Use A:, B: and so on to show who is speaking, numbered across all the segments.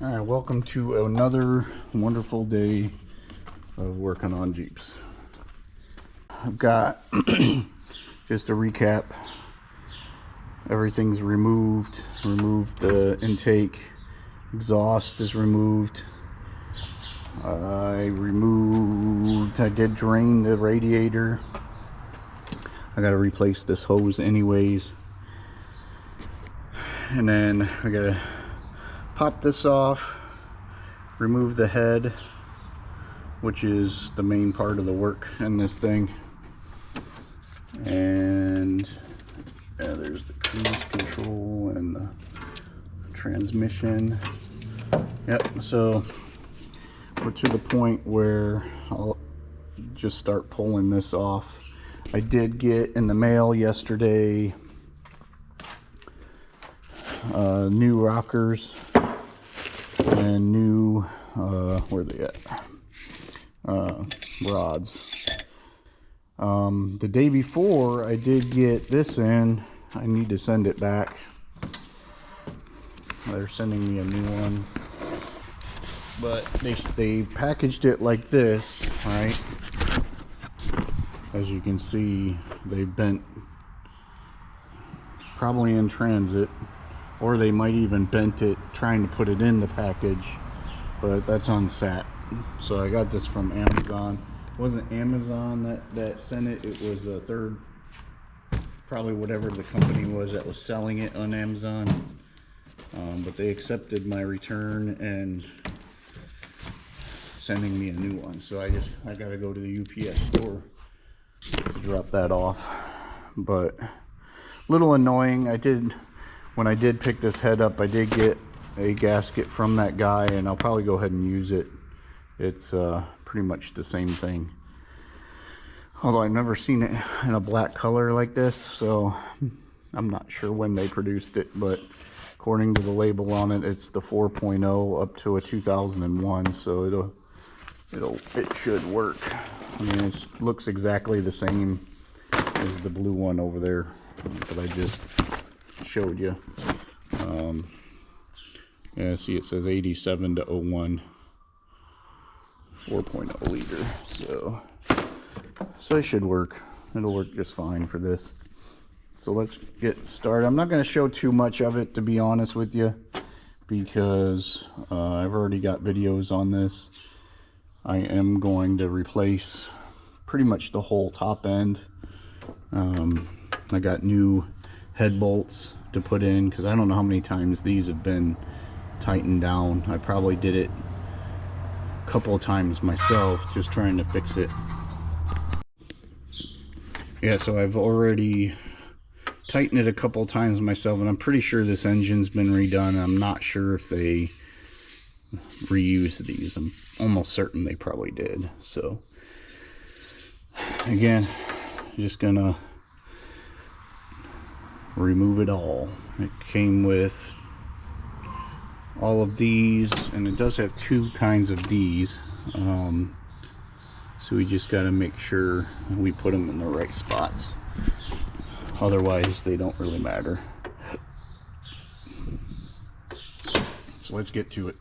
A: All right, welcome to another wonderful day of working on Jeeps. I've got just a recap. Everything's removed. Removed the intake. Exhaust is removed. I did drain the radiator. I got to replace this hose anyways. And then I got to pop this off, remove the head, which is the main part of the work in this thing. And there's the cruise control and the transmission. Yep, so we're to the point where I'll just start pulling this off. I did get in the mail yesterday new rockers and new where are they at, rods. The day before I did get this in. I need to send it back. They're sending me a new one, but they packaged it like this, right? As you can see, they bent, probably in transit, or they might even bent it trying to put it in the package, but that's on SAT. So I got this from Amazon. It wasn't Amazon that sent it. It was a third, probably whatever the company was that was selling it on Amazon. But they accepted my return and sending me a new one. So I gotta go to the UPS store to drop that off. But a little annoying. When I did pick this head up, I did get a gasket from that guy, and I'll probably go ahead and use it. It's pretty much the same thing. Although I've never seen it in a black color like this, so I'm not sure when they produced it, but according to the label on it, it's the 4.0 up to a 2001, so it should work. I mean, it looks exactly the same as the blue one over there that I just showed you. Yeah, see, it says 87 to 01 4.0 liter, so it should work. It'll work just fine for this. So let's get started. I'm not going to show too much of it, to be honest with you, because I've already got videos on this. I am going to replace pretty much the whole top end. I got new head bolts to put in, because I don't know how many times these have been tightened down. I probably did it a couple of times myself, just trying to fix it. Yeah, so I've already tightened it a couple of times myself, and I'm pretty sure this engine's been redone. I'm not sure if they reused these. I'm almost certain they probably did. So again, just gonna remove it all. It came with all of these, and it does have two kinds of these, so we just got to make sure we put them in the right spots, otherwise they don't really matter. So let's get to it.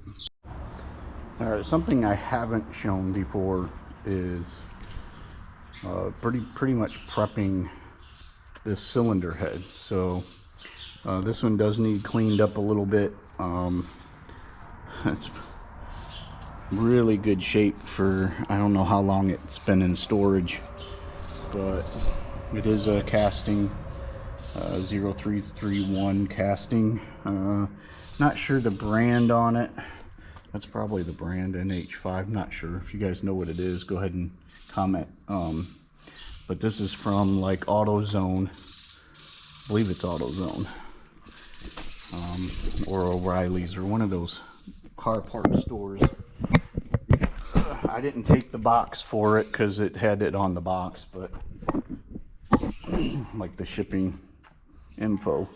A: All right, something I haven't shown before is pretty much prepping this cylinder head. So this one does need cleaned up a little bit. It's really good shape for, I don't know how long it's been in storage, but it is a casting, 0331 casting. Not sure the brand on it. That's probably the brand, NH5. Not sure. If you guys know what it is, go ahead and comment. But this is from like AutoZone. I believe it's AutoZone, or O'Reilly's, or one of those car part stores. I didn't take the box for it because it had it on the box, but like the shipping info.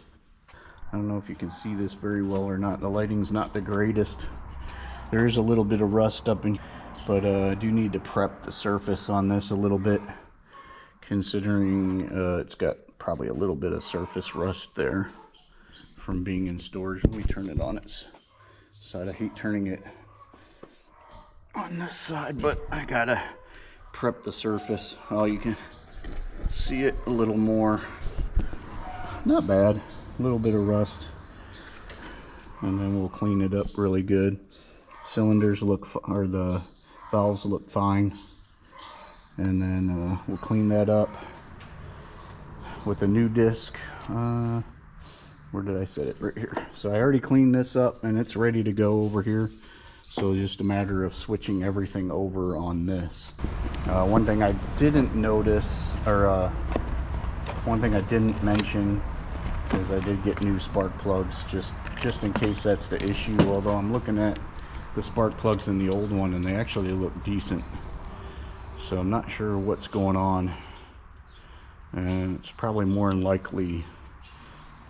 A: I don't know if you can see this very well or not. The lighting's not the greatest. There is a little bit of rust up in, but I do need to prep the surface on this a little bit, considering it's got probably a little bit of surface rust there from being in storage. Let me turn it on its side. I hate turning it on this side, but I gotta prep the surface. Oh, you can see it a little more. Not bad. A little bit of rust. And then we'll clean it up really good. Cylinders look, or the valves look fine. And then we'll clean that up with a new disc. Where did I set it? Right here. So I already cleaned this up and it's ready to go over here. So just a matter of switching everything over on this. One thing I didn't notice, or one thing I didn't mention, is I did get new spark plugs, just in case that's the issue. Although I'm looking at the spark plugs in the old one and they actually look decent. So I'm not sure what's going on. And it's probably more than likely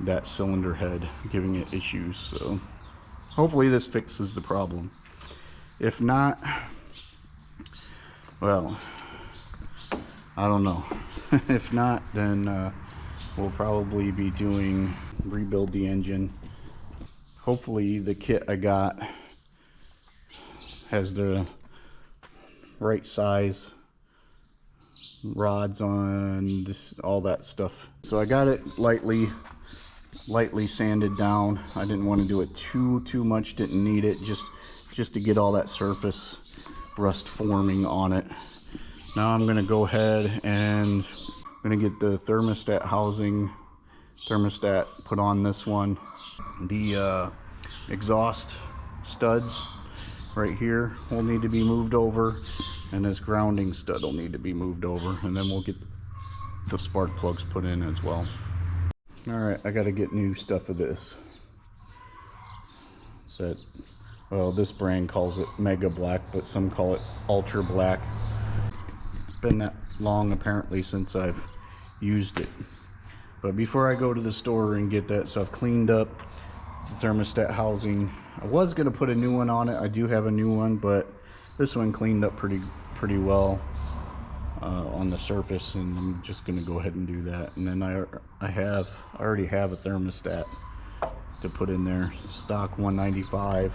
A: that cylinder head giving it issues. So hopefully this fixes the problem. If not, well, I don't know. If not, then we'll probably be doing rebuild the engine. Hopefully the kit I got has the right size rods on this, all that stuff. So I got it lightly sanded down. I didn't want to do it too much, didn't need it, just to get all that surface rust forming on it. Now I'm going to go ahead and I'm going to get the thermostat put on this one. The exhaust studs right here will need to be moved over, and this grounding stud will need to be moved over, and then we'll get the spark plugs put in as well. Alright, I gotta get new stuff of this. It's that, well, this brand calls it Mega Black, but some call it Ultra Black. It's been that long apparently since I've used it. But before I go to the store and get that stuff cleaned up, the thermostat housing, I was gonna put a new one on it. I do have a new one, but this one cleaned up pretty well on the surface, and I'm just gonna go ahead and do that. And then I already have a thermostat to put in there, stock 195.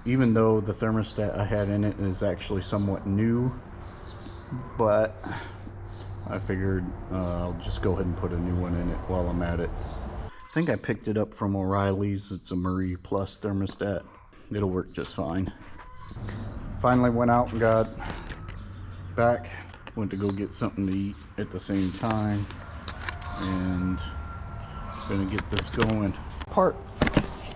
A: Even though the thermostat I had in it is actually somewhat new, but I figured I'll just go ahead and put a new one in it while I'm at it. I think I picked it up from O'Reilly's. It's a Murray Plus thermostat. It'll work just fine. Finally went out and got back. Went to go get something to eat at the same time, and gonna get this going.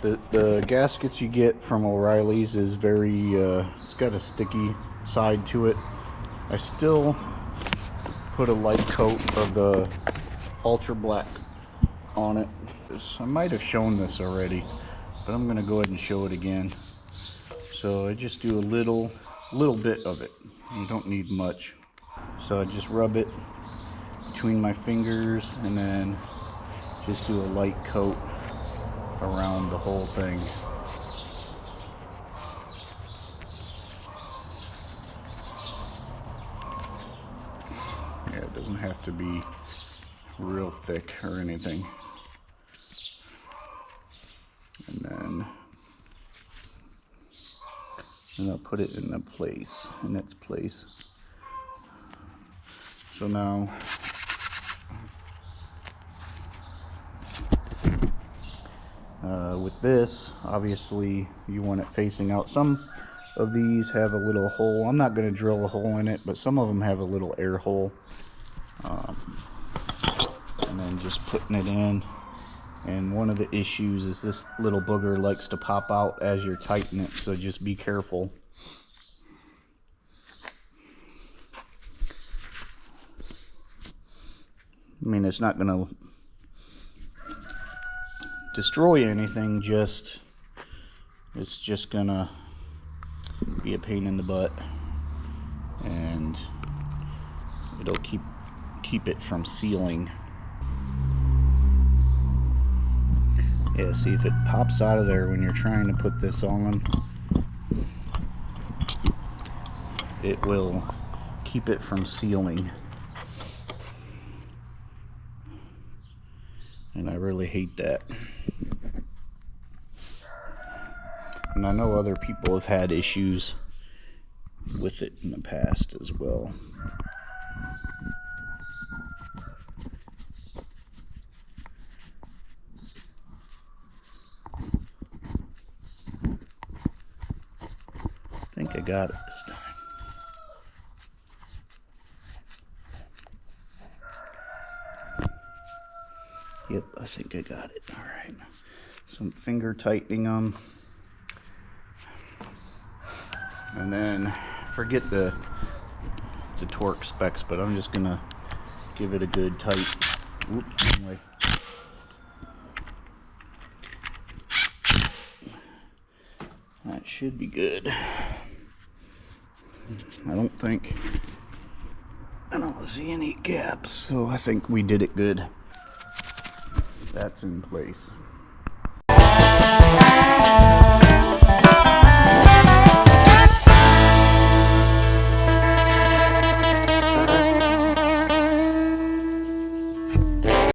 A: The gaskets you get from O'Reilly's is very it's got a sticky side to it. I still put a light coat of the Ultra Black on it. I might have shown this already, but I'm gonna go ahead and show it again. So I just do a little bit of it. You don't need much. So I just rub it between my fingers and then just do a light coat around the whole thing. Yeah, it doesn't have to be real thick or anything. And I'll put it in its place. So now with this, obviously you want it facing out. Some of these have a little hole. I'm not going to drill a hole in it, but some of them have a little air hole. And then just putting it in. And one of the issues is this little booger likes to pop out as you're tightening it, so just be careful. I mean, it's not going to destroy anything, it's just going to be a pain in the butt, and it'll keep it from sealing. Yeah, see, if it pops out of there when you're trying to put this on, it will keep it from sealing. And I really hate that. And I know other people have had issues with it in the past as well. I think I got it this time. Yep, I think I got it. All right. Some finger tightening them. And then forget the torque specs, but I'm just gonna give it a good tight. Oops, wrong way. That should be good. I don't see any gaps, so I think we did it good. That's in place.